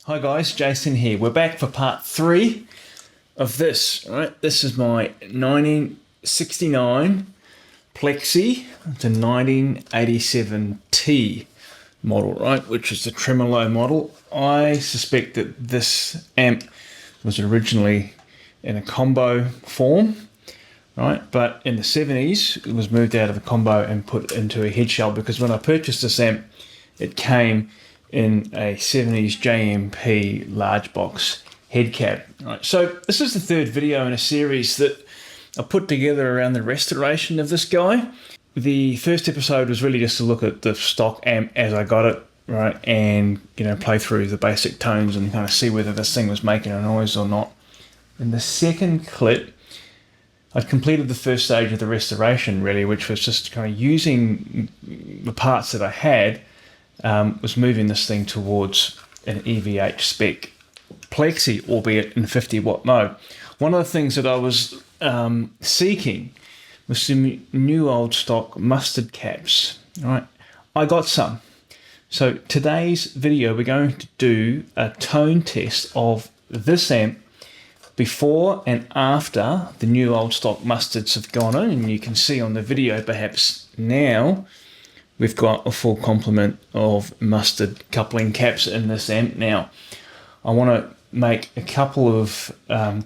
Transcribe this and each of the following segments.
Hi guys, Jason here. We're back for part 3 of this. Right, this is my 1969 Plexi. It's a 1987T model, right, which is the tremolo model. I suspect that this amp was originally in a combo form, right, but in the 70s it was moved out of the combo and put into a head shell, because when I purchased this amp it came in a 70s JMP large box head cap. Right, so this is the third video in a series that I put together around the restoration of this guy. The first episode was really just to look at the stock amp as I got it, right, and play through the basic tones and kind of see whether this thing was making a noise or not. In the second clip, I'd completed the first stage of the restoration, really, which was just kind of using the parts that I had. Was moving this thing towards an EVH spec Plexi, albeit in 50 watt mode. One of the things that I was seeking was some new old stock mustard caps. Right, I got some. So today's video we're going to do a tone test of this amp before and after the new old stock mustards have gone in, and you can see on the video perhaps now we've got a full complement of mustard coupling caps in this amp. Now, I want to make a couple of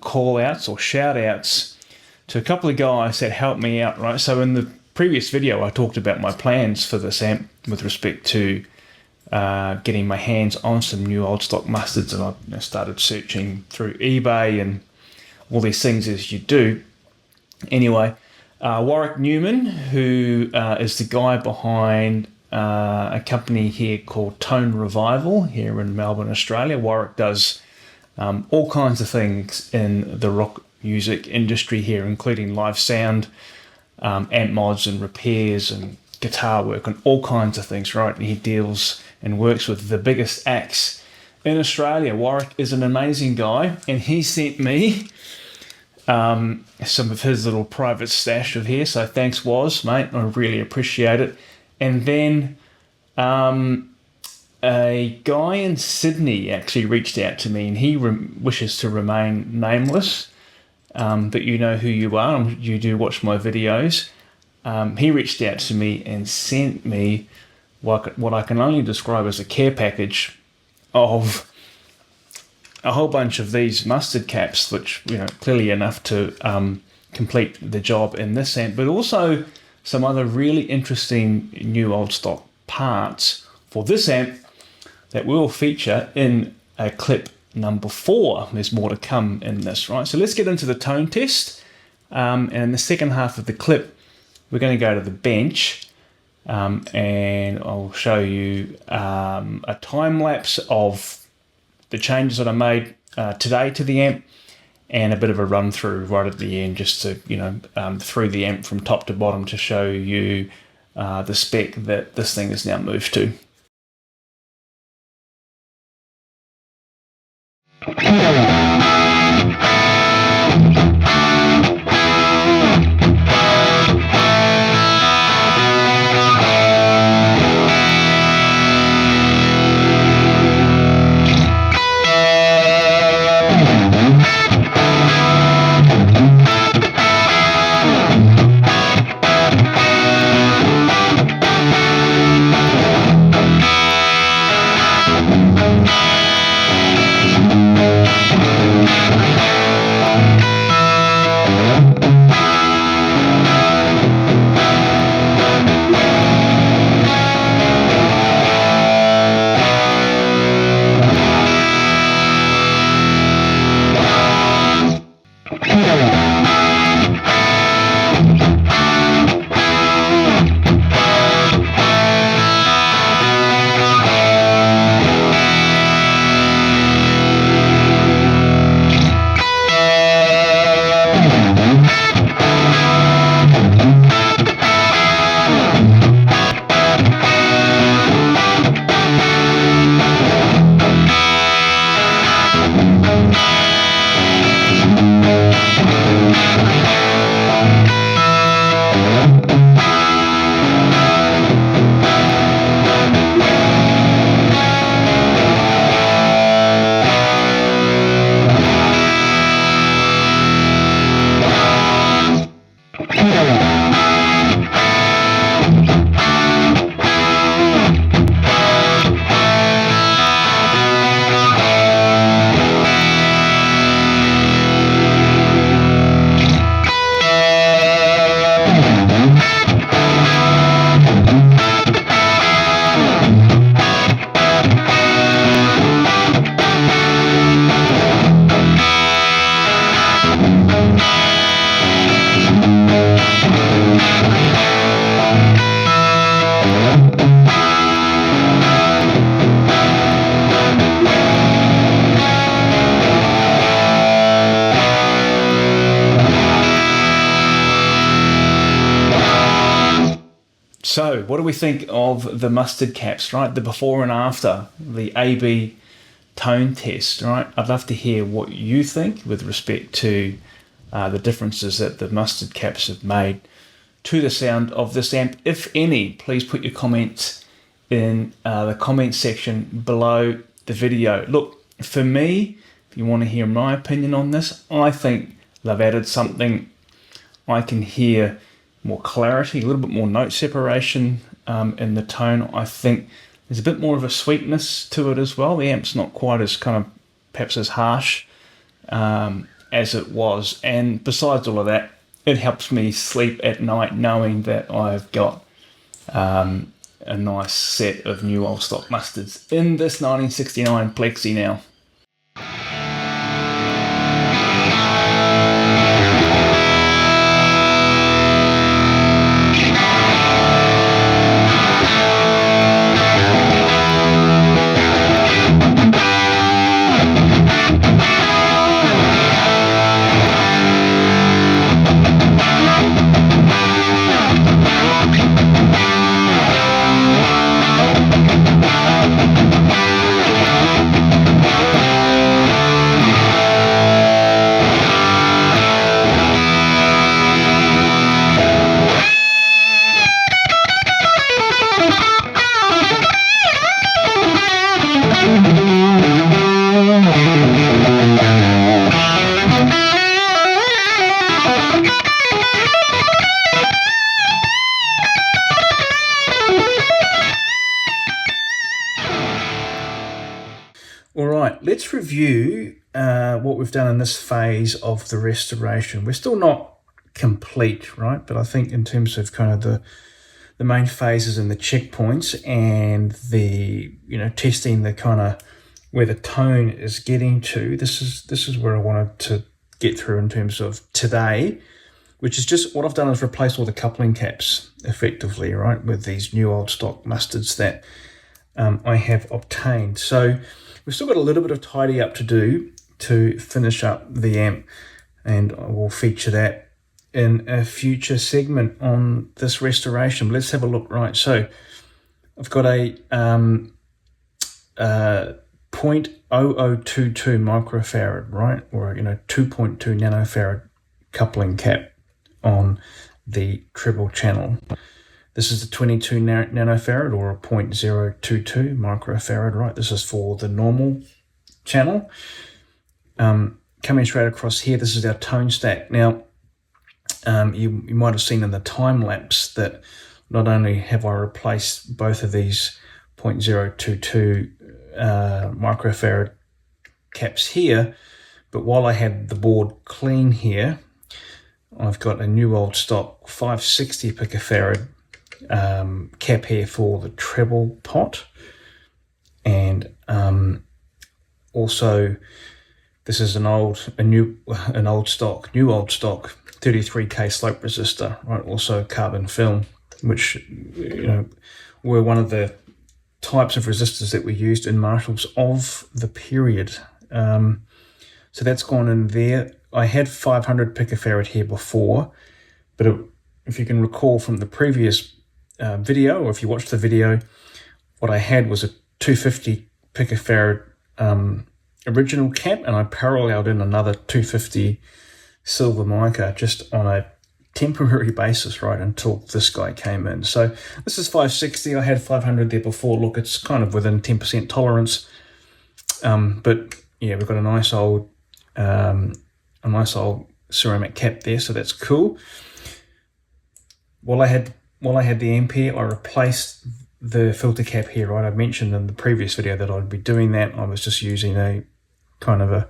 call-outs or shout-outs to a couple of guys that helped me out, right? So in the previous video, I talked about my plans for this amp with respect to getting my hands on some new old stock mustards, and I started searching through eBay and all these things as you do. Anyway, Warwick Newman, who is the guy behind a company here called Tone Revival here in Melbourne, Australia. Warwick does all kinds of things in the rock music industry here, including live sound, amp mods and repairs and guitar work and all kinds of things, right? And he deals and works with the biggest acts in Australia. Warwick is an amazing guy, and he sent me some of his little private stash of here, so thanks Woz, mate, I really appreciate it. And then a guy in Sydney actually reached out to me, and he wishes to remain nameless, but you know who you are, you do watch my videos. He reached out to me and sent me what I can only describe as a care package of a whole bunch of these mustard caps, which clearly enough to complete the job in this amp, but also some other really interesting new old stock parts for this amp that will feature in a clip number 4. There's more to come in this, right? So let's get into the tone test, and in the second half of the clip we're going to go to the bench, and I'll show you a time lapse of the changes that I made today to the amp, and a bit of a run through right at the end, just to through the amp from top to bottom to show you the spec that this thing is now moved to. So what do we think of the mustard caps, right? The before and after, the A/B tone test, right? I'd love to hear what you think with respect to the differences that the mustard caps have made to the sound of this amp. If any, please put your comments in the comments section below the video. Look, for me, if you want to hear my opinion on this, I think they've added something. I can hear more clarity, a little bit more note separation in the tone. I think there's a bit more of a sweetness to it as well. The amp's not quite as kind of perhaps as harsh as it was. And besides all of that, it helps me sleep at night knowing that I've got a nice set of new old stock mustards in this 1969 Plexi now. All right, let's review what we've done in this phase of the restoration. We're still not complete, right? But I think in terms of kind of the main phases and the checkpoints and the, testing the kind of where the tone is getting to, this is where I wanted to get through in terms of today, which is just what I've done is replace all the coupling caps effectively, right, with these new old stock mustards that I have obtained. So we've still got a little bit of tidy up to do to finish up the amp, and I will feature that in a future segment on this restoration. Let's have a look. Right, so I've got a 0.0022 microfarad, right, or 2.2 nanofarad coupling cap on the treble channel. This is the 22 nanofarad or a 0.022 microfarad, right? This is for the normal channel. Coming straight across here, this is our tone stack. Now, you might have seen in the time lapse that not only have I replaced both of these 0.022 microfarad caps here, but while I had the board clean here, I've got a new old stock 560 picofarad cap here for the treble pot, and also this is an old stock 33k slope resistor, right? Also carbon film, which were one of the types of resistors that were used in Marshalls of the period. So that's gone in there. I had 500 picofarad here before, but if you can recall from the previous video, or if you watched the video, what I had was a 250 picofarad original cap, and I paralleled in another 250 silver mica just on a temporary basis, right, until this guy came in. So this is 560. I had 500 there before. Look, it's kind of within 10% tolerance, but yeah, we've got a nice old ceramic cap there, so that's cool. While I had the amp here, I replaced the filter cap here, right? I mentioned in the previous video that I'd be doing that. I was just using a kind of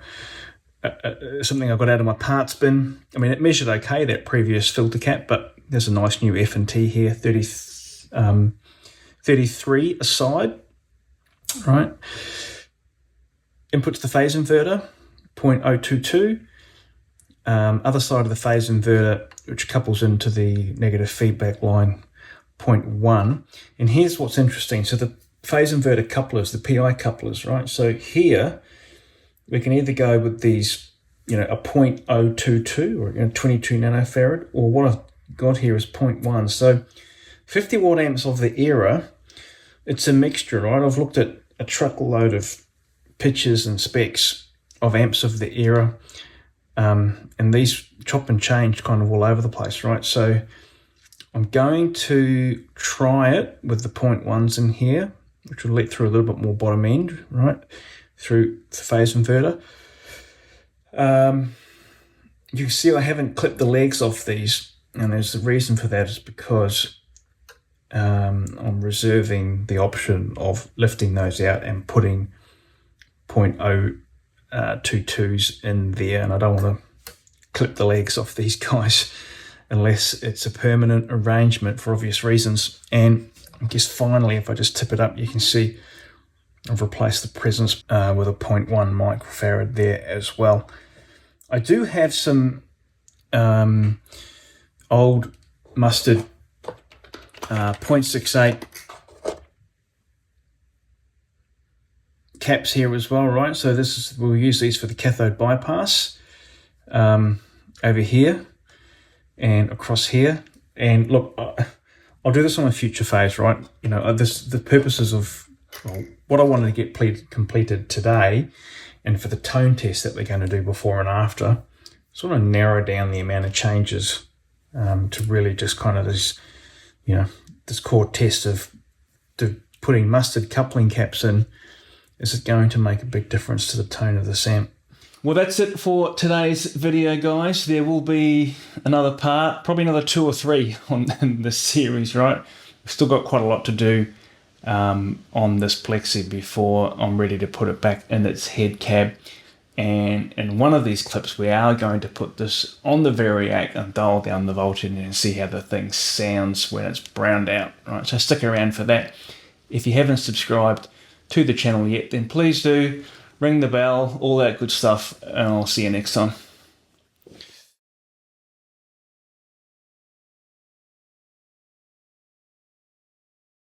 something I got out of my parts bin. I mean, it measured okay, that previous filter cap, but there's a nice new F&T here, 33 aside, right? Input to the phase inverter, 0.022. Other side of the phase inverter, which couples into the negative feedback line, 0.1. And here's what's interesting. So the phase inverter couplers, the PI couplers, right? So here we can either go with these, a 0.022 or 22 nanofarad, or what I've got here is 0.1. So 50 watt amps of the era, it's a mixture, right? I've looked at a truckload of pictures and specs of amps of the era, and these chop and change kind of all over the place, right? So I'm going to try it with the 0.1s in here, which will let through a little bit more bottom end, right, through the phase inverter. You can see I haven't clipped the legs off these, and there's the reason for that is because I'm reserving the option of lifting those out and putting 0.022s in there, and I don't want to clip the legs off these guys unless it's a permanent arrangement for obvious reasons. And I guess finally, if I just tip it up, you can see I've replaced the presence with a 0.1 microfarad there as well. I do have some old Mustard 0.68 caps here as well, right? So we'll use these for the cathode bypass over here and across here. And look, I'll do this on a future phase, right? You know, the purposes of what I wanted to get completed today, and for the tone test that we're going to do before and after, sort of narrow down the amount of changes to really just kind of this, you know, this core test of putting Mustard coupling caps in. Is it going to make a big difference to the tone of this amp? Well, that's it for today's video, guys. There will be another part, probably another 2 or 3 in this series, right? We've still got quite a lot to do on this Plexi before I'm ready to put it back in its head cab. And in one of these clips, we are going to put this on the Variac and dial down the voltage and see how the thing sounds when it's browned out, right? So stick around for that. If you haven't subscribed to the channel yet, then please do. Ring the bell, all that good stuff, and I'll see you next time.